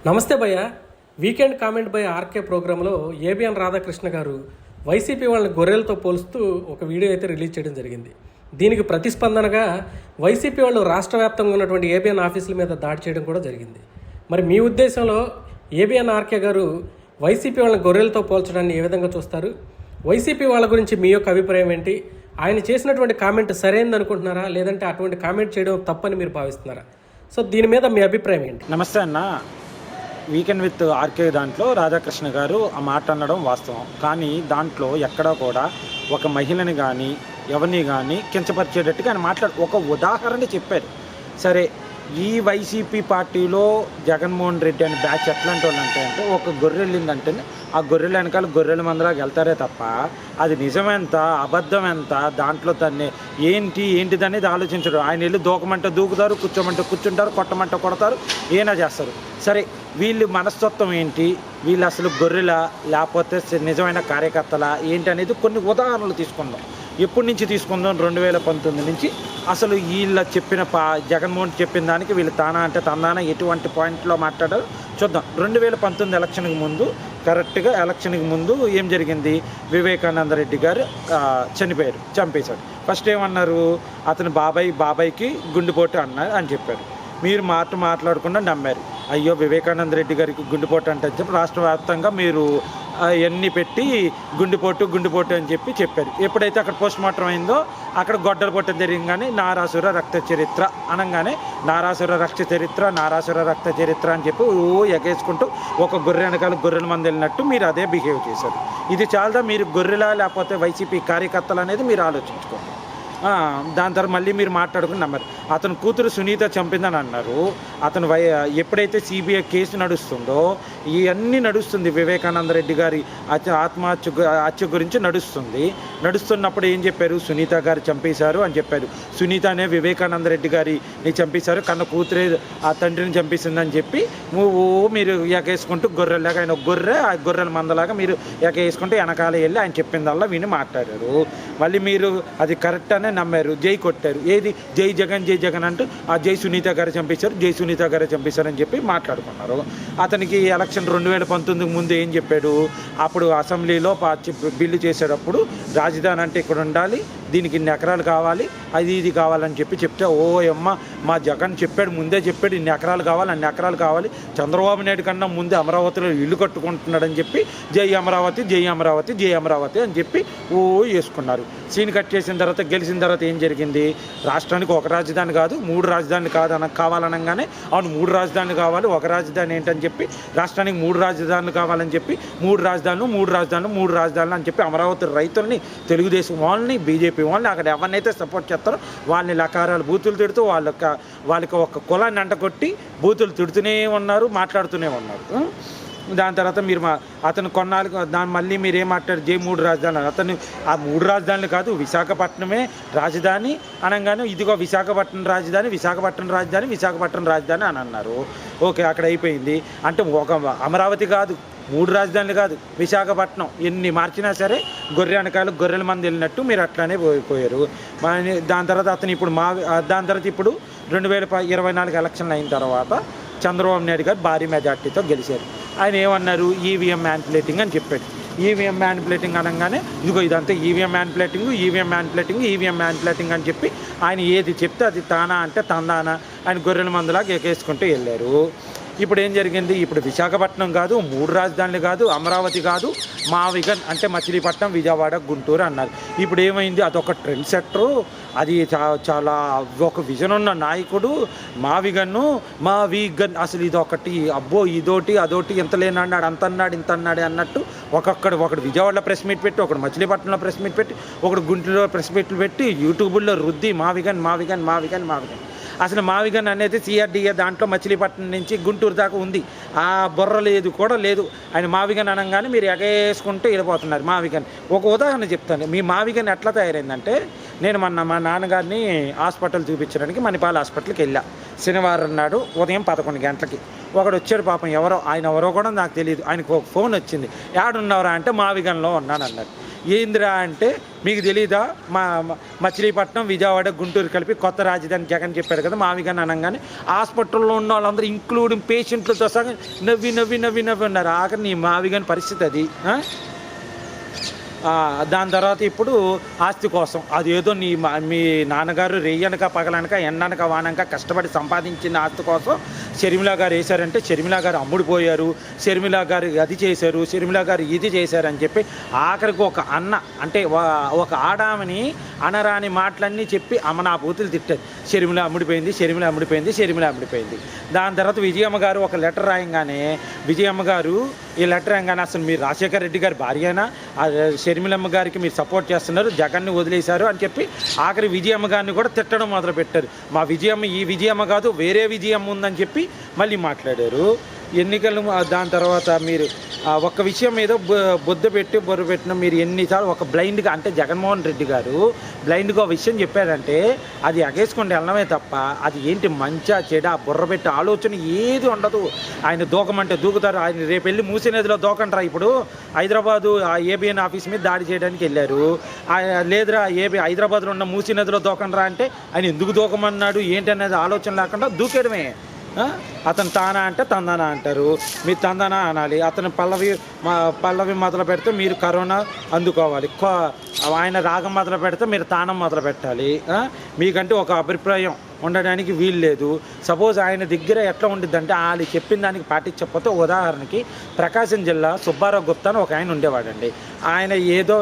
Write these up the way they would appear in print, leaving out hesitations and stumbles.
నమస్తే భయ్య. Weekend comment by RK ప్రోగ్రాంలో ఏబిఎన్ రాధాకృష్ణ గారు వైసీపీ వాళ్ళని గొర్రెలతో పోలుస్తూ ఒక వీడియో అయితే రిలీజ్ చేయడం జరిగింది. దీనికి ప్రతిస్పందనగా వైసీపీ వాళ్ళు రాష్ట్ర వ్యాప్తంగా ఉన్నటువంటి ఏబిఎన్ ఆఫీసుల మీద దాడి చేయడం కూడా జరిగింది. మరి మీ ఉద్దేశంలో ఏబిఎన్ ఆర్కే గారు వైసీపీ వాళ్ళని గొర్రెలతో పోల్చడాన్ని ఏ విధంగా చూస్తారు? వైసీపీ వాళ్ళ గురించి మీ యొక్క అభిప్రాయం ఏంటి? ఆయన చేసినటువంటి కామెంట్ సరైనది అనుకుంటున్నారా, లేదంటే అటువంటి కామెంట్ చేయడం తప్పని మీరు భావిస్తున్నారా? సో దీని మీద మీ అభిప్రాయం ఏంటి? నమస్తే అన్న. వీకెండ్ విత్ ఆర్కే దాంట్లో రాధాకృష్ణ గారు ఆ మాట అనడం వాస్తవం. కానీ దాంట్లో ఎక్కడా కూడా ఒక మహిళని కానీ ఎవరిని కానీ కించపరిచేటట్టుగా ఆయన ఒక ఉదాహరణ చెప్పారు. సరే, ఈ వైసీపీ పార్టీలో జగన్మోహన్ రెడ్డి అని బ్యాచ్ ఎట్లాంటి వాళ్ళు అంటే ఒక గొర్రె వెళ్ళిందంటే ఆ గొర్రెల వెనకాల గొర్రెల మందలాగా వెళ్తారే తప్ప అది నిజమెంత అబద్ధం ఎంత దాంట్లో తన్ని ఏంటిది అనేది ఆలోచించరు. ఆయన వెళ్ళి దూకమంటే దూకుతారు, కూర్చోమంటే కూర్చుంటారు, కొట్టమంటే కొడతారు, ఏనా చేస్తారు. సరే, వీళ్ళు మనస్తత్వం ఏంటి, వీళ్ళు అసలు గొర్రెల లేకపోతే నిజమైన కార్యకర్తల ఏంటి అనేది కొన్ని ఉదాహరణలు తీసుకుందాం. ఎప్పటి నుంచి తీసుకుందాం? 2019 నుంచి అసలు వీళ్ళ చెప్పిన జగన్మోహన్ చెప్పిన దానికి వీళ్ళు తానా అంటే తందానా ఎటువంటి పాయింట్లో మాట్లాడారు చూద్దాం. 2019 ఎలక్షన్కి ముందు, కరెక్ట్గా ఎలక్షన్కి ముందు ఏం జరిగింది? వివేకానంద రెడ్డి గారు చంపేశాడు. ఫస్ట్ ఏమన్నారు? అతను బాబాయ్కి గుండెపోటు అని చెప్పారు. మీరు మాట్లాడకుండా నమ్మారు. అయ్యో, వివేకానంద రెడ్డి గారికి గుండెపోటు అంటే చెప్పి రాష్ట్ర వ్యాప్తంగా మీరు ఎన్ని పెట్టి గుండెపోటు అని చెప్పారు. ఎప్పుడైతే అక్కడ పోస్ట్ మార్టం అయిందో అక్కడ గొడ్డల పొట్టం జరిగిందని నారాసుర రక్త చరిత్ర అనగానే నారాసుర రక్త చరిత్ర అని చెప్పి ఎగేసుకుంటూ ఒక గొర్రె వెనకాల గొర్రెల మంది వెళ్ళినట్టు మీరు అదే బిహేవ్ చేశారు. ఇది చాలదా? మీరు గొర్రెలా లేకపోతే వైసీపీ కార్యకర్తలు అనేది మీరు ఆలోచించుకోండి. దాని తర్వాత మళ్ళీ మీరు మాట్లాడుకుని నమ్మరు. అతను కూతురు సునీత చంపిందని అన్నారు. అతను ఎప్పుడైతే సిబిఐ కేసు నడుస్తుందో ఇవన్నీ నడుస్తుంది. వివేకానంద రెడ్డి గారి హత్య గురించి నడుస్తున్నప్పుడు ఏం చెప్పారు? సునీత గారు చంపేశారు అని చెప్పారు. సునీత అనే వివేకానంద రెడ్డి గారిని చంపేశారు, కన్న కూతురే ఆ తండ్రిని చంపేసిందని చెప్పి మీరు ఎగేసుకుంటూ గొర్రెలాగా, ఆయన ఆ గొర్రెల మందలాగా మీరు ఎగేసుకుంటూ వెనకాల వెళ్ళి ఆయన చెప్పిందల్లా విని మాట్లాడారు. మళ్ళీ మీరు అది కరెక్ట్ అనే నమ్మారు, జై కొట్టారు. ఏది జై జగన్ అంటూ ఆ జై సునీత గారు చంపేశారు అని చెప్పి మాట్లాడుకున్నారు. అతనికి ఎలక్షన్ 2019 ముందు ఏం చెప్పాడు? అప్పుడు అసెంబ్లీలో బిల్లు చేసేటప్పుడు రాజధాని అంటే ఇక్కడ ఉండాలి, దీనికి ఇన్ని ఎకరాలు కావాలి, ఇది కావాలని చెప్తే అమ్మ మా జగన్ ముందే చెప్పాడు ఇన్ని ఎకరాలు కావాలి, అన్ని ఎకరాలు కావాలి, చంద్రబాబు నాయుడు కన్నా ముందే అమరావతిలో ఇల్లు కట్టుకుంటున్నాడని చెప్పి జై అమరావతి అని చెప్పి వేసుకున్నారు. సీన్ కట్ చేసిన తర్వాత గెలిచిన తర్వాత ఏం జరిగింది? రాష్ట్రానికి ఒక రాజధాని కాదు, 3 రాజధానులు కావాలనగానే అవును 3 రాజధానులు కావాలి, ఒక రాజధాని ఏంటని చెప్పి రాష్ట్రానికి 3 రాజధానులు కావాలని చెప్పి 3 రాజధానులు అని చెప్పి అమరావతి రైతుల్ని, తెలుగుదేశం వాళ్ళని, బీజేపీ వాళ్ళని, అక్కడ ఎవరినైతే సపోర్ట్ చేస్తారో వాళ్ళని లకారాలు బూతులు తిడుతూ వాళ్ళకి ఒక కులాన్ని అంటకొట్టి బూతులు తిడుతూనే ఉన్నారు, మాట్లాడుతూనే ఉన్నారు. దాని తర్వాత మీరు అతను కొన్నాళ్ళు మళ్ళీ మీరు ఏం మాట్లాడారు? జై 3 రాజధానులు. అతను ఆ 3 రాజధానులు కాదు, విశాఖపట్నమే రాజధాని అనగానే ఇదిగో విశాఖపట్నం రాజధాని అని అన్నారు. ఓకే, అక్కడ అయిపోయింది. అంటే ఒక అమరావతి కాదు, 3 రాజధానులు కాదు, విశాఖపట్నం ఎన్ని మార్చినా సరే గొర్రె వెనకాల గొర్రెల మంది వెళ్ళినట్టు మీరు అట్లానే పోయారు. దాని తర్వాత ఇప్పుడు 2024 ఎలక్షన్లు అయిన తర్వాత చంద్రబాబు నాయుడు గారు భారీ మెజార్టీతో గెలిచారు. ఆయన ఏమన్నారు? ఈవీఎం మ్యానిపులేటింగ్ అని చెప్పాడు. ఈవీఎం మ్యానిపులేటింగ్ అనగానే ఇదిగో ఇదంతా ఈవీఎం మ్యానిపులేటింగ్ అని చెప్పి ఆయన ఏది చెప్తే అది తానా అంటే తందానా ఆయన గొర్రెల మందులాగా ఎగేసుకుంటూ వెళ్ళారు. ఇప్పుడు ఏం జరిగింది? ఇప్పుడు విశాఖపట్నం కాదు, 3 రాజధానులు కాదు, అమరావతి కాదు, మావిగన్ అంటే మచిలీపట్నం, విజయవాడ, గుంటూరు అన్నారు. ఇప్పుడు ఏమైంది? అదొక ట్రెండ్ సెట్టరు, అది చాలా ఒక విజన్ ఉన్న నాయకుడు. మావిగన్ అసలు ఇదొకటి, అబ్బో ఇదోటి అదోటి, ఎంత లేనన్నాడు, అంత అన్నాడు, ఇంత అన్నాడు అన్నట్టు ఒకడు విజయవాడలో ప్రెస్ మీట్ పెట్టి, ఒకడు మచిలీపట్నంలో ప్రెస్ మీట్ పెట్టి, ఒకడు గుంటూరులో ప్రెస్ మీట్లు పెట్టి యూట్యూబ్లో రుద్ది మావిగన్. అసలు మావిగన్ అనేది సిఆర్డీఏ దాంట్లో మచిలీపట్నం నుంచి గుంటూరు దాకా ఉంది. ఆ బుర్ర లేదు కూడా లేదు. ఆయన మావిగన్ అనగానే మీరు ఎగేసుకుంటూ వెళ్ళిపోతున్నారు. మావిగన్ ఒక ఉదాహరణ చెప్తాను. మీ మావిగన్ ఎట్లా తయారైందంటే, నేను మా నాన్నగారిని హాస్పిటల్ చూపించడానికి మణిపాల్ హాస్పిటల్కి వెళ్ళా. శనివారం నాడు ఉదయం 11 గంటలకి ఒకడు వచ్చాడు. పాపం ఆయన ఎవరో కూడా నాకు తెలియదు. ఆయనకు ఒక ఫోన్ వచ్చింది. ఏడున్నావురా అంటే మావిగన్లో ఉన్నాను అన్నాడు. ఏందిరా అంటే మీకు తెలీదా మచిలీపట్నం విజయవాడ గుంటూరు కలిపి కొత్త రాజధాని జగన్ చెప్పాడు కదా మావిగా అనగానే హాస్పిటల్లో ఉన్న వాళ్ళందరూ ఇంక్లూడింగ్ పేషెంట్లతో సహా నవ్వి ఉన్నారు. ఆఖరి నీ మావిగాని పరిస్థితి అది. దాని తర్వాత ఇప్పుడు ఆస్తి కోసం అదేదో మీ నాన్నగారు రేయనక పగలనక ఎండనక వానక కష్టపడి సంపాదించిన ఆస్తి కోసం షర్మిల గారు వేశారంటే షర్మిల గారు అమ్ముడిపోయారు, షర్మిల గారు అది చేశారు, షర్మిల గారు ఇది చేశారని చెప్పి ఆఖరికి ఒక అన్న అంటే ఒక ఆడామని అనరాని మాటలన్నీ చెప్పి అమ్మ నా బూతులు తిట్టారు. షర్మిల అమ్ముడిపోయింది. దాని తర్వాత విజయమ్మ గారు ఒక లెటర్ రాయంగానే విజయమ్మ గారు ఈ లెటర్ రాయంగానే అసలు మీరు రాజశేఖర రెడ్డి గారి భార్యనా, షర్మిలమ్మ గారికి మీరు సపోర్ట్ చేస్తున్నారు, జగన్ని వదిలేశారు అని చెప్పి ఆఖరి విజయమ్మ గారిని కూడా తిట్టడం మొదలుపెట్టారు. మా విజయమ్మ ఈ విజయమ్మ కాదు వేరే విజయమ్మ ఉందని చెప్పి మళ్ళీ మాట్లాడారు. ఎన్నికలు దాని తర్వాత మీరు ఒక్క విషయం మీద బొర్రు పెట్టిన మీరు ఎన్నిసార్లు ఒక బ్లైండ్గా అంటే జగన్మోహన్ రెడ్డి గారు బ్లైండ్గా విషయం చెప్పారంటే అది ఎగేసుకొని వెళ్ళడమే తప్ప అది ఏంటి మంచా చెడ బుర్ర పెట్టి ఆలోచన ఏది ఉండదు. ఆయన దూకమంటే దూకుతారు. ఆయన రేపు వెళ్ళి మూసీ నదిలో దూకంటారా? ఇప్పుడు హైదరాబాదు ఏబిఎన్ ఆఫీస్ మీద దాడి చేయడానికి వెళ్ళారు. లేదురా హైదరాబాద్లో ఉన్న మూసీ నదిలో దూకండ్రా అంటే ఆయన ఎందుకు దూకమన్నాడు ఏంటి అనేది ఆలోచన లేకుండా దూకేయడమే. అతను తానా అంటే తందానా అంటారు, మీరు తందానా అనాలి. అతను పల్లవి మొదలు పెడితే మీరు కరోనా అందుకోవాలి. ఆయన రాగం మొదలు పెడితే మీరు తానం మొదలు పెట్టాలి. మీకంటే ఒక అభిప్రాయం ఉండడానికి వీలు లేదు. సపోజ్ ఆయన దగ్గర ఎట్లా ఉండిద్దంటే వాళ్ళు చెప్పిన దానికి పాటించకపోతే ఉదాహరణకి ప్రకాశం జిల్లా సుబ్బారావు గుప్తా అని ఒక ఆయన ఉండేవాడండి. ఆయన ఏదో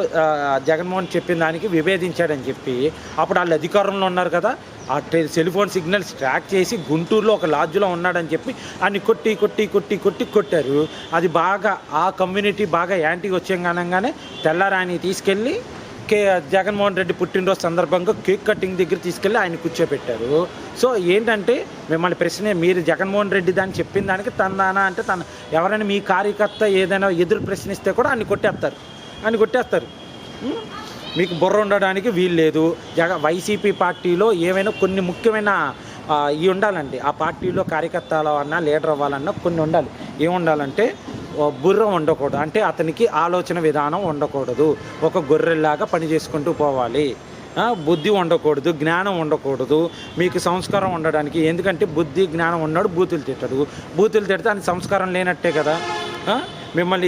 జగన్మోహన్ చెప్పిన దానికి విభేదించాడని చెప్పి అప్పుడు వాళ్ళు అధికారంలో ఉన్నారు కదా, ఆ సెల్ ఫోన్ సిగ్నల్స్ ట్రాక్ చేసి గుంటూరులో ఒక లాడ్జ్లో ఉన్నాడని చెప్పి అన్ని కొట్టారు. అది బాగా ఆ కమ్యూనిటీ బాగా యాంటీగా వచ్చేగానే తెల్లారాని తీసుకెళ్ళి జగన్మోహన్ రెడ్డి పుట్టినరోజు సందర్భంగా కేక్ కటింగ్ దగ్గర తీసుకెళ్ళి ఆయన కూర్చోబెట్టారు. సో ఏంటంటే మిమ్మల్ని ప్రశ్నే మీరు జగన్మోహన్ రెడ్డి దాన్ని చెప్పిన దానికి తందానా అంటే ఎవరైనా మీ కార్యకర్త ఏదైనా ఎదురు ప్రశ్నిస్తే కూడా అన్ని కొట్టేస్తారు. మీకు బుర్ర ఉండడానికి వీలు లేదు. వైసీపీ పార్టీలో ఏమైనా కొన్ని ముఖ్యమైన ఇవి ఉండాలండి. ఆ పార్టీలో కార్యకర్తలు అన్నా లీడర్ అవ్వాలన్నా కొన్ని ఉండాలి. ఏముండాలంటే బుర్ర ఉండకూడదు, అంటే అతనికి ఆలోచన విధానం ఉండకూడదు, ఒక గొర్రెల్లాగా పని చేసుకుంటూ పోవాలి. బుద్ధి ఉండకూడదు, జ్ఞానం ఉండకూడదు. మీకు సంస్కారం ఉండడానికి, ఎందుకంటే బుద్ధి జ్ఞానం ఉన్నాడు బూతులు తిడితే అని సంస్కారం లేనట్టే కదా. మిమ్మల్ని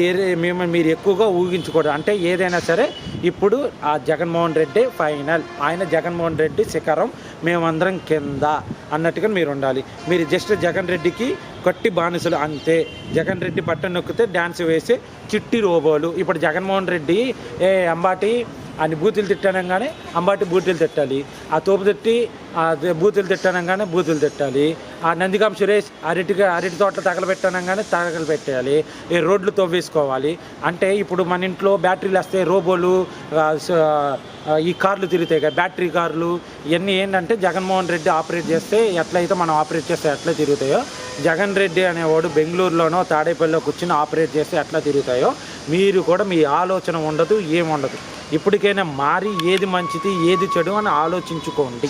మీరు ఎక్కువగా ఊహించకూడదు. అంటే ఏదైనా సరే ఇప్పుడు ఆ జగన్మోహన్ రెడ్డి ఫైనల్, ఆయన జగన్మోహన్ రెడ్డి శిఖరం, మేమందరం కింద అన్నట్టుగా మీరు ఉండాలి. మీరు జస్ట్ జగన్ రెడ్డికి కట్టి బానిసలు అంతే. జగన్ రెడ్డి బట్టను నొక్కితే డ్యాన్స్ వేసే చిట్టి రోబోలు. ఇప్పుడు జగన్మోహన్ రెడ్డి అంబాటి అని బూతులు తిట్టానంగానే అంబాటి బూతులు తిట్టాలి, ఆ తోపు తిట్టి బూతులు తిట్టానంగానే బూతులు తిట్టాలి, ఆ నందిగాం సురేష్ అరటి తోటలు తగలబెట్టానంగానే తగలబెట్టాలి, ఈ రోడ్లు తవ్వేసుకోవాలి. అంటే ఇప్పుడు మన ఇంట్లో బ్యాటరీలు వస్తే రోబోలు ఈ కార్లు తిరుగుతాయి కదా, బ్యాటరీ కార్లు, ఇవన్నీ ఏంటంటే జగన్మోహన్ రెడ్డి ఆపరేట్ చేస్తే ఎట్లయితే మనం ఆపరేట్ చేస్తే ఎట్లా తిరుగుతాయో, జగన్ రెడ్డి అనేవాడు బెంగళూరులోనో తాడేపల్లిలో కూర్చుని ఆపరేట్ చేస్తే ఎట్లా తిరుగుతాయో మీరు కూడా మీ ఆలోచన ఉండదు, ఏముండదు. ఇప్పటికైనా మారి ఏది మంచిది ఏది చెడు అని ఆలోచించుకోండి.